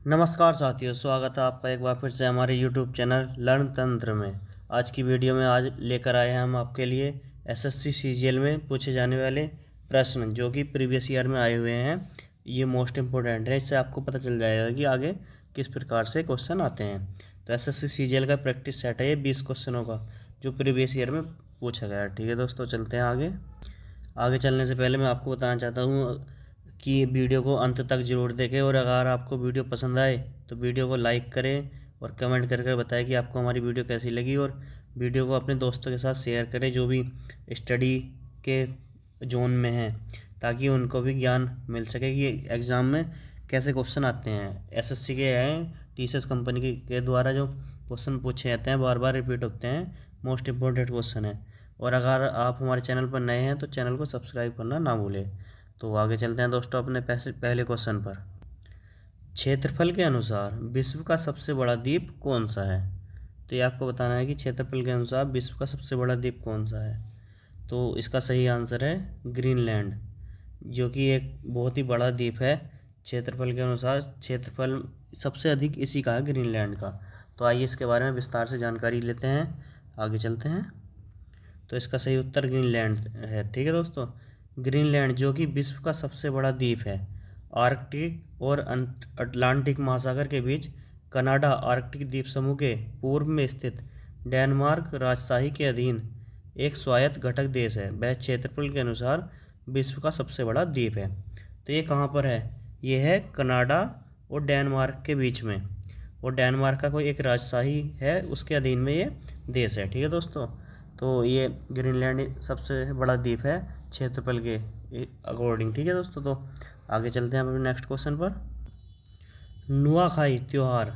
नमस्कार साथियों, स्वागत है आपका एक बार फिर से हमारे YouTube चैनल लर्न तंत्र में। आज की वीडियो में आज लेकर आए हैं हम आपके लिए एसएससी सीजीएल में पूछे जाने वाले प्रश्न जो कि प्रीवियस ईयर में आए हुए हैं। ये मोस्ट इम्पोर्टेंट है, इससे आपको पता चल जाएगा कि आगे किस प्रकार से क्वेश्चन आते हैं। तो एसएससी सीजीएल का प्रैक्टिस सेट है ये 20 क्वेश्चनों का, जो प्रीवियस ईयर में पूछा गया है। ठीक है दोस्तों, चलते हैं आगे चलने से पहले मैं आपको बताना चाहता हूँ कि वीडियो को अंत तक ज़रूर देखें, और अगर आपको वीडियो पसंद आए तो वीडियो को लाइक करें और कमेंट करके बताएं कि आपको हमारी वीडियो कैसी लगी, और वीडियो को अपने दोस्तों के साथ शेयर करें जो भी स्टडी के जोन में हैं, ताकि उनको भी ज्ञान मिल सके कि एग्ज़ाम में कैसे क्वेश्चन आते हैं। एसएससी के हैं, टीसीएस कंपनी के द्वारा जो क्वेश्चन पूछे जाते हैं बार बार रिपीट होते हैं, मोस्ट इम्पोर्टेंट क्वेश्चन है। और अगर आप हमारे चैनल पर नए हैं तो चैनल को सब्सक्राइब करना ना भूलें। तो आगे चलते हैं दोस्तों अपने पहले क्वेश्चन पर। क्षेत्रफल के अनुसार विश्व का सबसे बड़ा द्वीप कौन सा है? तो ये आपको बताना है कि क्षेत्रफल के अनुसार विश्व का सबसे बड़ा द्वीप कौन सा है। तो इसका सही आंसर है ग्रीनलैंड, जो कि एक बहुत ही बड़ा द्वीप है। क्षेत्रफल के अनुसार क्षेत्रफल सबसे अधिक इसी का है, ग्रीनलैंड का। तो आइए इसके बारे में विस्तार से जानकारी लेते हैं, आगे चलते हैं। तो इसका सही उत्तर ग्रीनलैंड है। ठीक है दोस्तों, ग्रीनलैंड जो कि विश्व का सबसे बड़ा द्वीप है, आर्कटिक और अटलांटिक महासागर के बीच कनाडा आर्कटिक द्वीप समूह के पूर्व में स्थित डेनमार्क राजशाही के अधीन एक स्वायत्त घटक देश है। वह क्षेत्रफल के अनुसार विश्व का सबसे बड़ा द्वीप है। तो ये कहाँ पर है? ये है कनाडा और डेनमार्क के बीच में, और डेनमार्क का कोई एक राजशाही है, उसके अधीन में ये देश है। ठीक है दोस्तों, तो ये ग्रीनलैंड सबसे बड़ा द्वीप है क्षेत्रफल के अकॉर्डिंग। ठीक है दोस्तों, तो आगे चलते हैं अपने नेक्स्ट क्वेश्चन पर। नुआखाई त्यौहार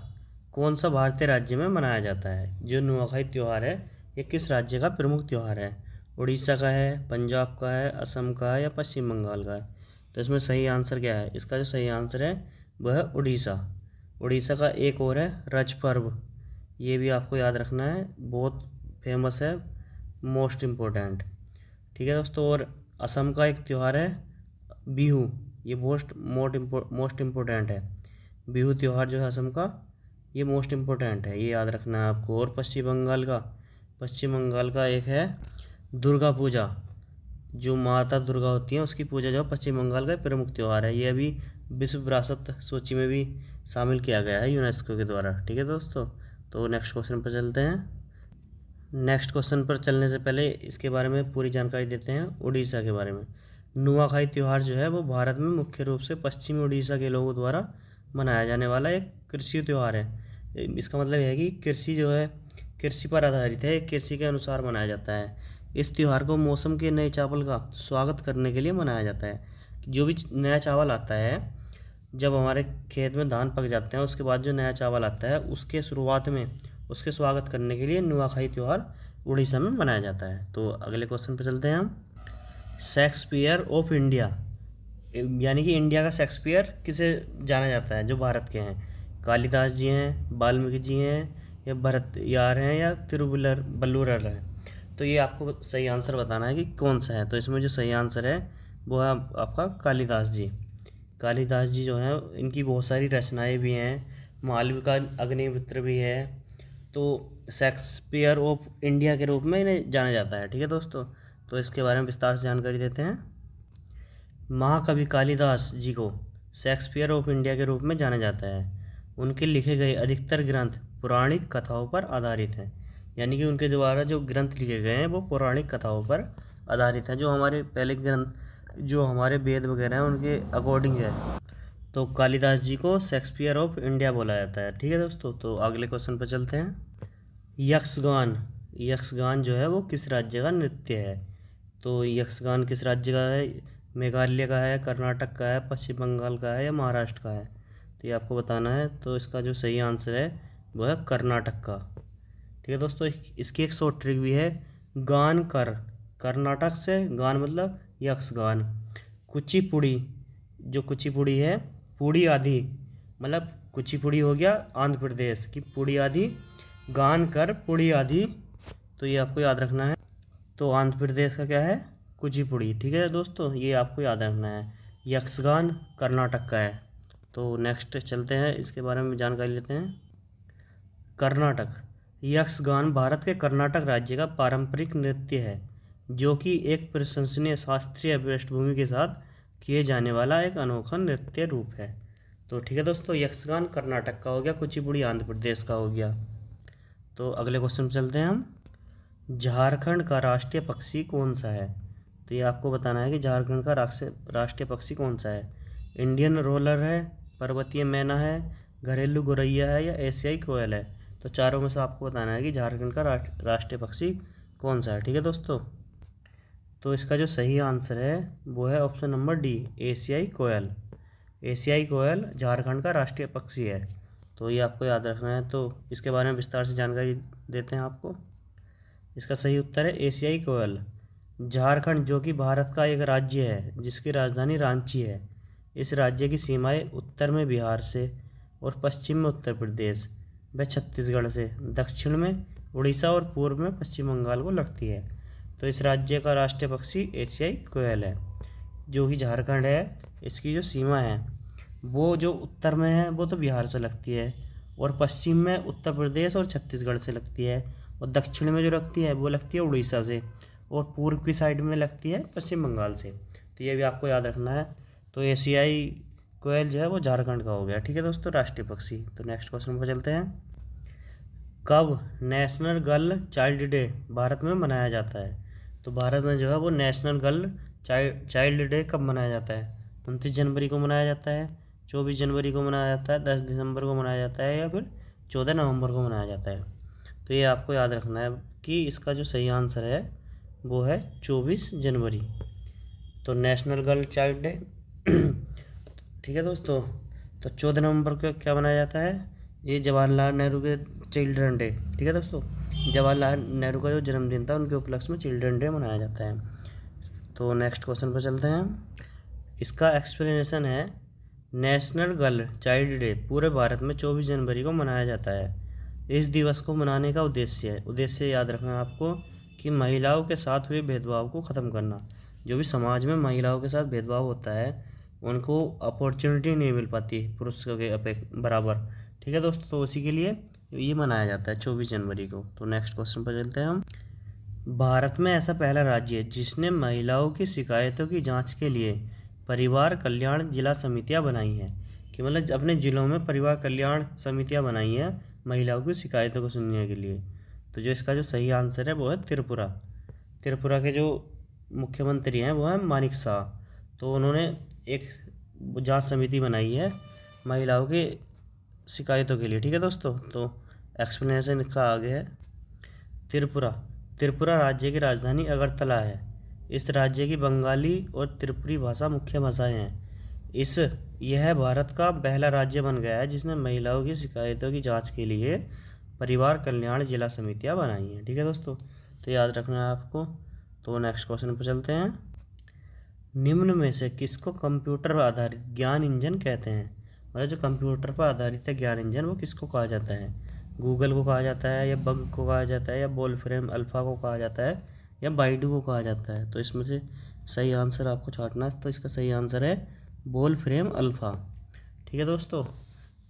कौन सा भारतीय राज्य में मनाया जाता है? जो नुआखाई त्यौहार है ये किस राज्य का प्रमुख त्यौहार है? उड़ीसा का है, पंजाब का है, असम का है, या पश्चिम बंगाल का है? तो इसमें सही आंसर क्या है? इसका जो सही आंसर है वह है उड़ीसा। उड़ीसा का एक और है रज पर्व, ये भी आपको याद रखना है, बहुत फेमस है, मोस्ट इम्पोर्टेंट। ठीक है दोस्तों, और असम का एक त्यौहार है बिहू, ये मोस्ट इम्पोर्टेंट है। बिहू त्यौहार जो है असम का, ये मोस्ट इम्पोर्टेंट है, ये याद रखना है आपको। और पश्चिम बंगाल का एक है दुर्गा पूजा, जो माता दुर्गा होती हैं उसकी पूजा जो पश्चिम बंगाल का प्रमुख त्यौहार है। ये अभी विश्व विरासत सूची में भी शामिल किया गया है यूनेस्को के द्वारा। ठीक है दोस्तों, तो नेक्स्ट क्वेश्चन पर चलते हैं। नेक्स्ट क्वेश्चन पर चलने से पहले इसके बारे में पूरी जानकारी देते हैं उड़ीसा के बारे में। नुआखाई त्यौहार जो है वो भारत में मुख्य रूप से पश्चिमी उड़ीसा के लोगों द्वारा मनाया जाने वाला एक कृषि त्यौहार है। इसका मतलब है कि कृषि जो है कृषि पर आधारित है, कृषि के अनुसार मनाया जाता है। इस त्यौहार को मौसम के नए चावल का स्वागत करने के लिए मनाया जाता है। जो भी नया चावल आता है, जब हमारे खेत में धान पक जाते हैं उसके बाद जो नया चावल आता है उसके शुरुआत में उसके स्वागत करने के लिए नुआखाई त्यौहार उड़ीसा में मनाया जाता है। तो अगले क्वेश्चन पर चलते हैं हम। शेक्सपियर ऑफ इंडिया, यानी कि इंडिया का शेक्सपियर किसे जाना जाता है जो भारत के हैं? कालिदास जी हैं, वाल्मीकि जी हैं, या भरत यार हैं, या तिरुवल्लुवर बल्लूरर हैं? तो ये आपको सही आंसर बताना है कि कौन सा है। तो इसमें जो सही आंसर है वो है आपका कालिदास जी। कालिदास जी जो हैं इनकी बहुत सारी रचनाएं भी हैं, मालविका का अग्निमित्र भी है। तो शेक्सपियर ऑफ इंडिया के रूप में इन्हें जाना जाता है। ठीक है दोस्तों, तो इसके बारे में विस्तार से जानकारी देते हैं। महाकवि कालिदास जी को शेक्सपियर ऑफ इंडिया के रूप में जाना जाता है। उनके लिखे गए अधिकतर ग्रंथ पौराणिक कथाओं पर आधारित हैं, यानी कि उनके द्वारा जो ग्रंथ लिखे गए हैं वो पौराणिक कथाओं पर आधारित हैं। जो हमारे पहले ग्रंथ जो हमारे वेद वगैरह हैं उनके अकॉर्डिंग है। तो कालिदास जी को शेक्सपियर ऑफ इंडिया बोला जाता है। ठीक है दोस्तों, तो अगले क्वेश्चन पर चलते हैं। यक्षगान यक्षगान जो है वो किस राज्य का नृत्य है? तो यक्षगान किस राज्य का है? मेघालय का है, कर्नाटक का है, पश्चिम बंगाल का है, या महाराष्ट्र का है? तो ये आपको बताना है। तो इसका जो सही आंसर है वो है कर्नाटक का। ठीक है दोस्तों, इसकी एक शॉर्ट ट्रिक भी है। गान कर, कर्नाटक से गान मतलब यक्षगान। कुचिपुड़ी, जो कुचिपुड़ी है, पुड़ी आदि मतलब कुचिपुड़ी हो गया आंध्र प्रदेश की, पुड़ी आदि, गान कर पुड़ी आदि, तो ये आपको याद रखना है। तो आंध्र प्रदेश का क्या है? कुचिपुड़ी। ठीक है दोस्तों, ये आपको याद रखना है। यक्षगान कर्नाटक का है। तो नेक्स्ट चलते हैं, इसके बारे में जानकारी लेते हैं। कर्नाटक। यक्षगान भारत के कर्नाटक राज्य का पारंपरिक नृत्य है, जो कि एक प्रशंसनीय शास्त्रीय पृष्ठभूमि के साथ किए जाने वाला एक अनोखा नृत्य रूप है। तो ठीक है दोस्तों, यक्षगान कर्नाटक का हो गया, कुचिपुड़ी आंध्र प्रदेश का हो गया। तो अगले क्वेश्चन चलते हैं हम। झारखंड का राष्ट्रीय पक्षी कौन सा है? तो ये आपको बताना है कि झारखंड का राष्ट्रीय पक्षी कौन सा है। इंडियन रोलर है, पर्वतीय मैना है, घरेलू गौरैया है या एशियाई कोयल है। तो चारों में से आपको बताना है कि झारखंड का राष्ट्रीय पक्षी कौन सा है। ठीक है दोस्तों, तो इसका जो सही आंसर है वो है ऑप्शन नंबर डी, एशियाई कोयल। एशियाई कोयल झारखंड का राष्ट्रीय पक्षी है, तो ये आपको याद रखना है। तो इसके बारे में विस्तार से जानकारी देते हैं आपको। इसका सही उत्तर है एशियाई कोयल। झारखंड जो कि भारत का एक राज्य है जिसकी राजधानी रांची है। इस राज्य की सीमाएं उत्तर में बिहार से और पश्चिम में उत्तर प्रदेश व छत्तीसगढ़ से, दक्षिण में उड़ीसा और पूर्व में पश्चिम बंगाल को लगती है। तो इस राज्य का राष्ट्रीय पक्षी एशियाई कोयल है। जो कि झारखंड है, इसकी जो सीमा है वो जो उत्तर में है वो तो बिहार से लगती है, और पश्चिम में उत्तर प्रदेश और छत्तीसगढ़ से लगती है, और दक्षिण में जो लगती है वो लगती है उड़ीसा से, और पूर्व की साइड में लगती है पश्चिम बंगाल से। तो ये भी आपको याद रखना है। तो एशियाई कोयल जो है वो झारखंड का हो गया। ठीक है दोस्तों, राष्ट्रीय पक्षी। तो नेक्स्ट क्वेश्चन पर चलते हैं। कब national girl child day Bharat में मनाया जाता है? तो भारत में जो है वो नेशनल गर्ल चाइल्ड डे कब मनाया जाता है? 29 जनवरी को मनाया जाता है, 24 जनवरी को मनाया जाता है, 10 दिसंबर को मनाया जाता है, या फिर 14 नवंबर को मनाया जाता है। तो ये आपको याद रखना है कि इसका जो सही आंसर है वो है 24 जनवरी। तो नेशनल गर्ल चाइल्ड डे ठीक है दोस्तों। तो 14 नवंबर को क्या मनाया जाता है? ये जवाहरलाल नेहरू के चिल्ड्रन डे। ठीक है दोस्तों, जवाहरलाल नेहरू का जो जन्मदिन था उनके उपलक्ष्य में चिल्ड्रन डे मनाया जाता है। तो नेक्स्ट क्वेश्चन पर चलते हैं। इसका एक्सप्लेनेशन है, नेशनल गर्ल चाइल्ड डे पूरे भारत में 24 जनवरी को मनाया जाता है। इस दिवस को मनाने का उद्देश्य याद रखना है आपको कि महिलाओं के साथ हुए भेदभाव को ख़त्म करना। जो भी समाज में महिलाओं के साथ भेदभाव होता है उनको अपॉर्चुनिटी नहीं मिल पाती पुरुषों के बराबर। ठीक है दोस्तों, तो उसी के लिए ये मनाया जाता है 24 जनवरी को। तो नेक्स्ट क्वेश्चन पर चलते हैं हम। भारत में ऐसा पहला राज्य है जिसने महिलाओं की शिकायतों की जांच के लिए परिवार कल्याण जिला समितियां बनाई हैं। कि मतलब अपने ज़िलों में परिवार कल्याण समितियां बनाई हैं महिलाओं की शिकायतों को सुनने के लिए। तो जो इसका जो सही आंसर है वो है त्रिपुरा। त्रिपुरा के जो मुख्यमंत्री हैं वो हैं मानिक शाह। तो उन्होंने एक जांच समिति बनाई है महिलाओं के शिकायतों के लिए। ठीक है दोस्तों, तो एक्सप्लेनेशन इसका आगे है। त्रिपुरा राज्य की राजधानी अगरतला है। इस राज्य की बंगाली और त्रिपुरी भाषा मुख्य भाषाएं हैं। यह भारत का पहला राज्य बन गया है जिसने महिलाओं की शिकायतों की जांच के लिए परिवार कल्याण जिला समितियां बनाई हैं। ठीक है दोस्तों, तो याद रखना है आपको। तो नेक्स्ट क्वेश्चन पर चलते हैं। निम्न में से किसको कंप्यूटर पर आधारित ज्ञान इंजन कहते हैं? मतलब जो कंप्यूटर पर आधारित है ज्ञान इंजन वो किसको कहा जाता है? गूगल को कहा जाता है, या बग को कहा जाता है, या वोल्फ्रेम अल्फा को कहा जाता है, या बाइडू को कहा जाता है? तो इसमें से सही आंसर आपको छांटना है। तो इसका सही आंसर है वोल्फ्रेम अल्फा। ठीक है दोस्तों,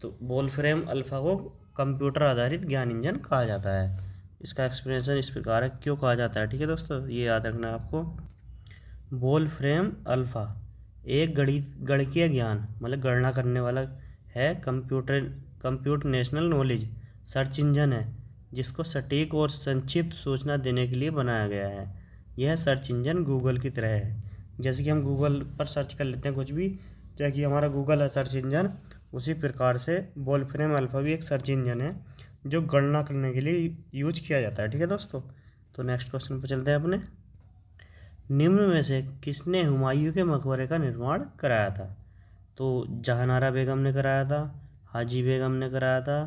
तो वोल्फ्रेम अल्फा को कंप्यूटर आधारित ज्ञान इंजन कहा जाता है। इसका एक्सप्लेनेशन इस प्रकार है क्यों कहा जाता है। ठीक है दोस्तों, ये याद रखना है आपको। वोल्फ्रेम अल्फा एक गणितीय ज्ञान मतलब गणना करने वाला है, कंप्यूटेशनल नॉलेज सर्च इंजन है जिसको सटीक और संक्षिप्त सूचना देने के लिए बनाया गया है। यह सर्च इंजन गूगल की तरह है। जैसे कि हम गूगल पर सर्च कर लेते हैं कुछ भी, जैसे कि हमारा गूगल है सर्च इंजन, उसी प्रकार से वोल्फ्रेम अल्फा भी एक सर्च इंजन है जो गणना करने के लिए यूज किया जाता है। ठीक है दोस्तों, तो नेक्स्ट क्वेश्चन पर चलते हैं अपने। निम्न में से किसने हुमायूं के मकबरे का निर्माण कराया था? तो जहानारा बेगम ने कराया था, हाजी बेगम ने कराया था,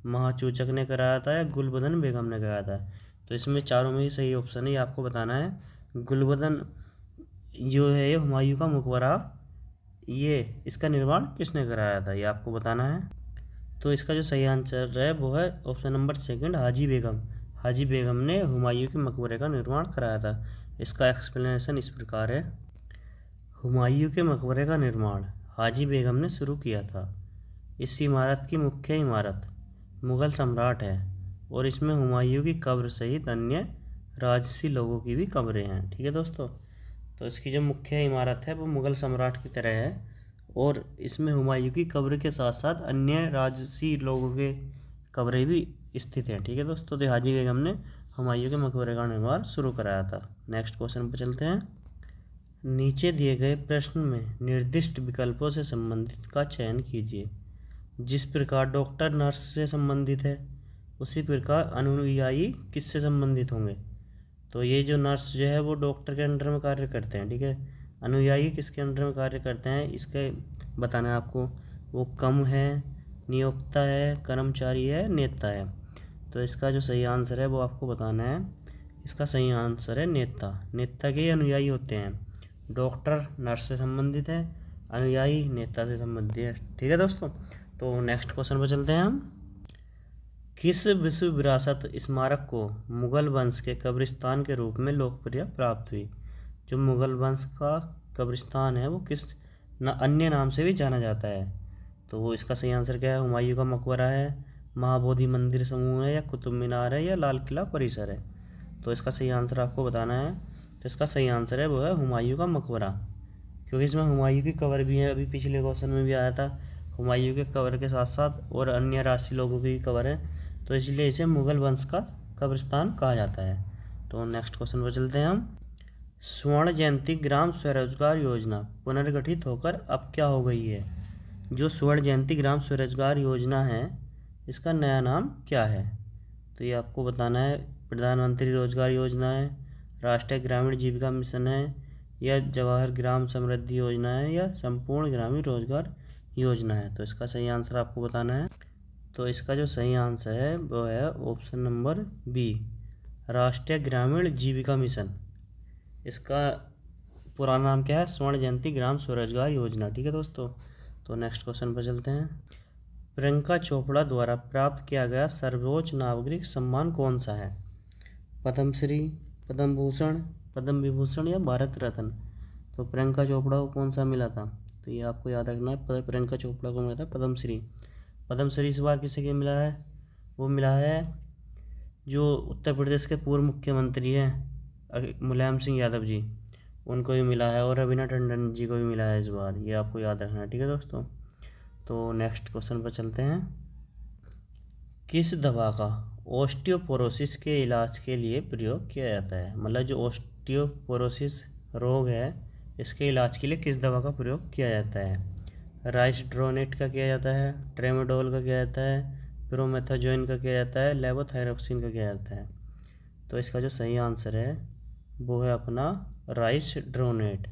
महाचूचक ने कराया था, या गुलबदन बेगम ने कराया था? तो इसमें चारों में ही सही ऑप्शन है, ये आपको बताना है। गुलबदन जो है ये हुमायूं का मकबरा, ये इसका निर्माण किसने कराया था ये आपको बताना है। तो इसका जो सही आंसर है वो है ऑप्शन नंबर सेकंड, हाजी बेगम। हाजी बेगम ने हुमायूं के मकबरे का निर्माण कराया था। इसका एक्सप्लेनेशन इस प्रकार है। हुमायूं के मकबरे का निर्माण हाजी बेगम ने शुरू किया था। इस इमारत की मुख्य इमारत मुग़ल सम्राट है और इसमें हुमायूं की कब्र सहित अन्य राजसी लोगों की भी कब्रें हैं। ठीक है दोस्तों, तो इसकी जो मुख्य इमारत है वो मुग़ल सम्राट की तरह है और इसमें हुमायूं की कब्र के साथ साथ अन्य राजसी लोगों के कब्रें भी स्थित हैं। ठीक है दोस्तों, तो हाजी बेगम ने हुमायूं के मकबरे का निर्माण शुरू कराया था। नेक्स्ट क्वेश्चन पर चलते हैं। नीचे दिए गए प्रश्न में निर्दिष्ट विकल्पों से संबंधित का चयन कीजिए। जिस प्रकार डॉक्टर नर्स से संबंधित है उसी प्रकार अनुयायी किससे संबंधित होंगे। तो ये जो नर्स जो है वो डॉक्टर के अंडर में कार्य करते हैं। ठीक है, अनुयायी किसके अंडर में कार्य करते हैं इसके बताना है आपको। वो कम है, नियोक्ता है, कर्मचारी है, नेता है। तो इसका जो सही आंसर है वो आपको बताना है। इसका सही आंसर है नेता। नेता के अनुयायी होते हैं। डॉक्टर नर्स से संबंधित है, अनुयायी नेता से संबंधित है। ठीक है दोस्तों, तो नेक्स्ट क्वेश्चन पर चलते हैं हम। किस विश्व विरासत स्मारक को मुगल वंश के कब्रिस्तान के रूप में लोकप्रियता प्राप्त हुई। जो मुगल वंश का कब्रिस्तान है वो किस अन्य नाम से भी जाना जाता है। तो वो इसका सही आंसर क्या है। हुमायूं का मकबरा है, महाबोधि मंदिर समूह है, या कुतुब मीनार है, या लाल किला परिसर है। तो इसका सही आंसर आपको बताना है। तो इसका सही आंसर है वो है हुमायूं का मकबरा, क्योंकि इसमें हुमायूं की कब्र भी है। अभी पिछले क्वेश्चन में भी आया था, हुमायूं के कब्र के साथ साथ और अन्य राजसी लोगों की कब्र है, तो इसलिए इसे मुगल वंश का कब्रिस्तान कहा जाता है। तो नेक्स्ट क्वेश्चन पर चलते हैं हम। स्वर्ण जयंती ग्राम स्वरोजगार योजना पुनर्गठित होकर अब क्या हो गई है। जो स्वर्ण जयंती ग्राम स्वरोजगार योजना है इसका नया नाम क्या है। तो ये आपको बताना है। प्रधानमंत्री रोजगार योजना है, राष्ट्रीय ग्रामीण जीविका मिशन है, या जवाहर ग्राम समृद्धि योजना है, या संपूर्ण ग्रामीण रोजगार योजना है। तो इसका सही आंसर आपको बताना है। तो इसका जो सही आंसर है वो है ऑप्शन नंबर बी, राष्ट्रीय ग्रामीण जीविका मिशन। इसका पुराना नाम क्या है, स्वर्ण जयंती ग्राम स्वरोजगार योजना। ठीक है दोस्तों, तो नेक्स्ट क्वेश्चन पर चलते हैं। प्रियंका चोपड़ा द्वारा प्राप्त किया गया सर्वोच्च नागरिक सम्मान कौन सा है। पद्मश्री, पद्म भूषण, पद्म विभूषण, या भारत रत्न। तो प्रियंका चोपड़ा को कौन सा मिला था, तो ये आपको याद रखना है। प्रियंका चोपड़ा को मिला था पद्मश्री। पद्मश्री इस बार किसे मिला है, वो मिला है जो उत्तर प्रदेश के पूर्व मुख्यमंत्री हैं मुलायम सिंह यादव जी, उनको भी मिला है, और रवीना टंडन जी को भी मिला है इस बार। ये आपको याद रखना है। ठीक है दोस्तों, तो नेक्स्ट क्वेश्चन पर चलते हैं। किस दवा का ऑस्टियोपोरोसिस के इलाज के लिए प्रयोग किया जाता है। मतलब जो ऑस्टियोपोरोसिस रोग है इसके इलाज के लिए किस दवा का प्रयोग किया जाता है। राइसड्रोनेट का किया जाता है, ट्रेमाडोल का किया जाता है, प्रोमेथाजोइन का किया जाता है, लेवोथायरोक्सिन का किया जाता है। तो इसका जो सही आंसर है वो है अपना राइसड्रोनेट।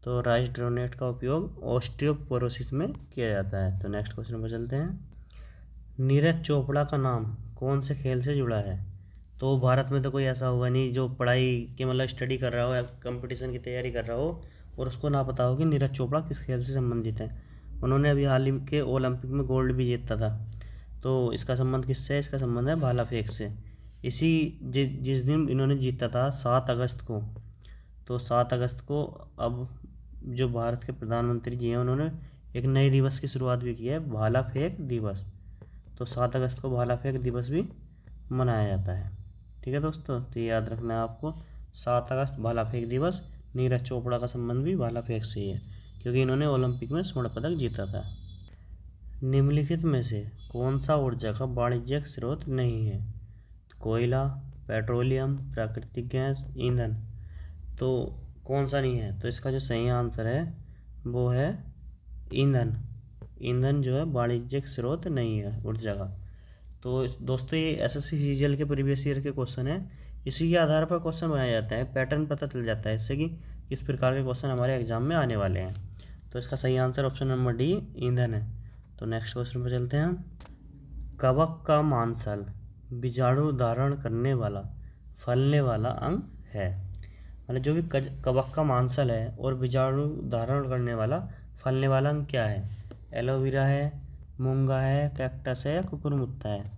तो राइसड्रोनेट का उपयोग ऑस्टियोपोरोसिस में किया जाता है। तो नेक्स्ट क्वेश्चन पर चलते हैं। नीरज चोपड़ा का नाम कौन से खेल से जुड़ा है। तो भारत में तो कोई ऐसा होगा नहीं जो पढ़ाई के मतलब स्टडी कर रहा हो या कंपटीशन की तैयारी कर रहा हो और उसको ना पता हो कि नीरज चोपड़ा किस खेल से संबंधित है। उन्होंने अभी हाल ही के ओलंपिक में गोल्ड भी जीता था। तो इसका संबंध किससे है, इसका संबंध है भाला फेंक से। इसी जिस दिन इन्होंने जीता था 7 अगस्त को, तो 7 अगस्त को अब जो भारत के प्रधानमंत्री जी हैं उन्होंने एक नए दिवस की शुरुआत भी की है, भाला फेंक दिवस। तो 7 अगस्त को भाला फेंक दिवस भी मनाया जाता है। ठीक है दोस्तों, तो ये याद रखना है आपको, 7 अगस्त भाला फेंक दिवस। नीरज चोपड़ा का संबंध भी भाला फेंक से ही है क्योंकि इन्होंने ओलंपिक में स्वर्ण पदक जीता था। निम्नलिखित में से कौन सा ऊर्जा का वाणिज्यिक स्रोत नहीं है। कोयला, पेट्रोलियम, प्राकृतिक गैस, ईंधन। तो कौन सा नहीं है, तो इसका जो सही आंसर है वो है ईंधन। ईंधन जो है वाणिज्यिक स्रोत नहीं है ऊर्जा का। तो दोस्तों ये एसएससी सीजीएल के प्रीवियस ईयर के क्वेश्चन है, इसी के आधार पर क्वेश्चन बनाए जाते हैं, पैटर्न पता चल जाता है इससे कि किस प्रकार के क्वेश्चन हमारे एग्जाम में आने वाले हैं। तो इसका सही आंसर ऑप्शन नंबर डी ईंधन है। तो नेक्स्ट क्वेश्चन पर चलते हैं हम। कवक का मांसल बीजाणु धारण करने वाला फलने वाला अंग है। मतलब जो भी कवक का मांसल है और बीजाणु धारण करने वाला फलने वाला अंग क्या है। एलोवेरा है, मूंगा है, कैक्टस है, या कुकुरमुत्ता है।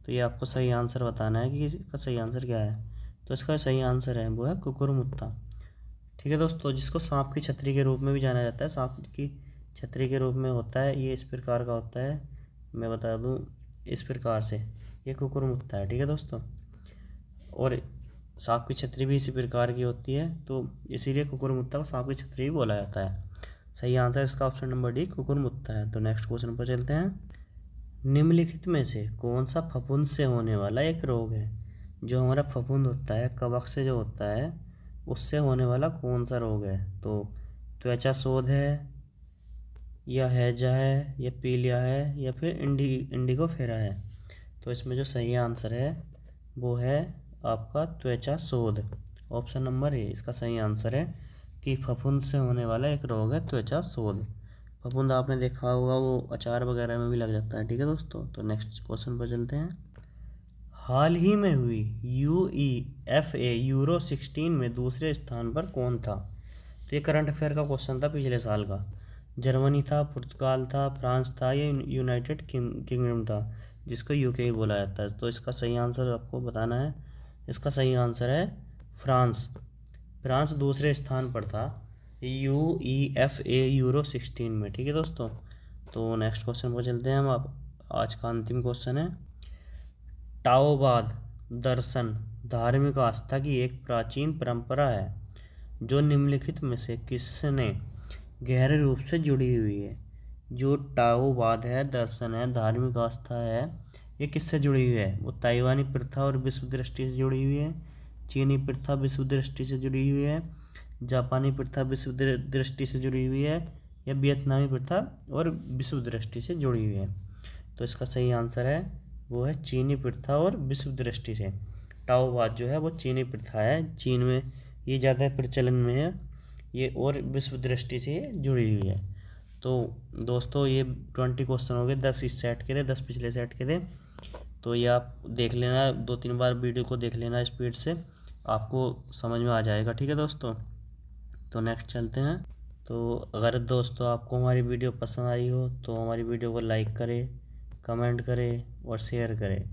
तो ये आपको सही आंसर बताना है कि इसका सही आंसर क्या है। तो इसका सही आंसर है वो है कुकुरमुत्ता। ठीक है दोस्तों, जिसको सांप की छतरी के रूप में भी जाना जाता है, सांप की छतरी के रूप में होता है। ये इस प्रकार का होता है, मैं बता दूं इस प्रकार से, ये कुकुरमुत्ता है। ठीक है दोस्तों, और सांप की छतरी भी इसी प्रकार की होती है, तो इसीलिए कुकुरमुत्ता को सांप की छतरी भी बोला जाता है। सही आंसर इसका ऑप्शन नंबर डी कुकुरमुत्ता है। तो नेक्स्ट क्वेश्चन पर चलते हैं। निम्नलिखित में से कौन सा फफूंद से होने वाला एक रोग है? जो हमारा फफूंद होता है, कवक से जो होता है, उससे होने वाला कौन सा रोग है? तो त्वचा शोथ है, या हैजा है, या पीलिया है, या फिर इंडिगोफेरा है? तो इसमें जो सही आंसर है वो है आपका त्वचा शोथ। ऑप्शन नंबर ए इसका सही आंसर है कि फफूंद से होने वाला एक रोग है त्वचा शोथ। फफूंद आपने देखा होगा वो अचार वगैरह में भी लग जाता है। ठीक है दोस्तों, तो नेक्स्ट क्वेश्चन पर चलते हैं। हाल ही में हुई UEFA यूरो 16 में दूसरे स्थान पर कौन था? तो ये करंट अफेयर का क्वेश्चन था पिछले साल का। जर्मनी था, पुर्तगाल था, फ्रांस था, या यूनाइटेड किंगडम था, जिसको UK बोला जाता है। तो इसका सही आंसर आपको बताना है। इसका सही आंसर है फ्रांस। फ्रांस दूसरे स्थान पर था UEFA यूरो 16 में। ठीक है दोस्तों, तो नेक्स्ट क्वेश्चन पर चलते हैं हम। आप आज का अंतिम क्वेश्चन है। टाओवाद दर्शन धार्मिक आस्था की एक प्राचीन परंपरा है जो निम्नलिखित में से किसने गहरे रूप से जुड़ी हुई है? जो टाओवाद है, दर्शन है, धार्मिक आस्था है, ये किससे जुड़ी हुई है? वो ताइवानी प्रथा और विश्व दृष्टि से जुड़ी हुई है, चीनी प्रथा विश्व दृष्टि से जुड़ी हुई है, जापानी प्रथा विश्व दृष्टि से जुड़ी हुई है, या वियतनामी प्रथा और विश्व दृष्टि से जुड़ी हुई है? तो इसका सही आंसर है वो है चीनी प्रथा और विश्व दृष्टि से। टाओवाद जो है वो चीनी प्रथा है, चीन में ये ज़्यादा प्रचलन में है ये, और विश्व दृष्टि से जुड़ी हुई है। तो दोस्तों ये 20 क्वेश्चन हो गए, 10 इस सेट के थे, 10 पिछले सेट के थे। तो ये आप देख लेना, 2-3 बार वीडियो को देख लेना स्पीड से, आपको समझ में आ जाएगा। ठीक है दोस्तों, तो नेक्स्ट चलते हैं। तो अगर दोस्तों आपको हमारी वीडियो पसंद आई हो तो हमारी वीडियो को लाइक करें, कमेंट करें और शेयर करें।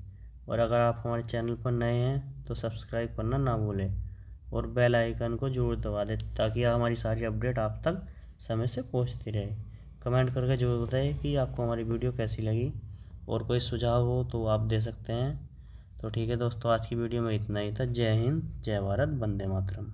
और अगर आप हमारे चैनल पर नए हैं तो सब्सक्राइब करना ना भूलें, और बेल आइकन को जरूर दबा दें ताकि हमारी सारी अपडेट आप तक समय से पहुंचती रहे। कमेंट करके जरूर बताएं कि आपको हमारी वीडियो कैसी लगी, और कोई सुझाव हो तो आप दे सकते हैं। तो ठीक है दोस्तों, आज की वीडियो में इतना ही था। जय हिंद, जय भारत, वंदे मातरम।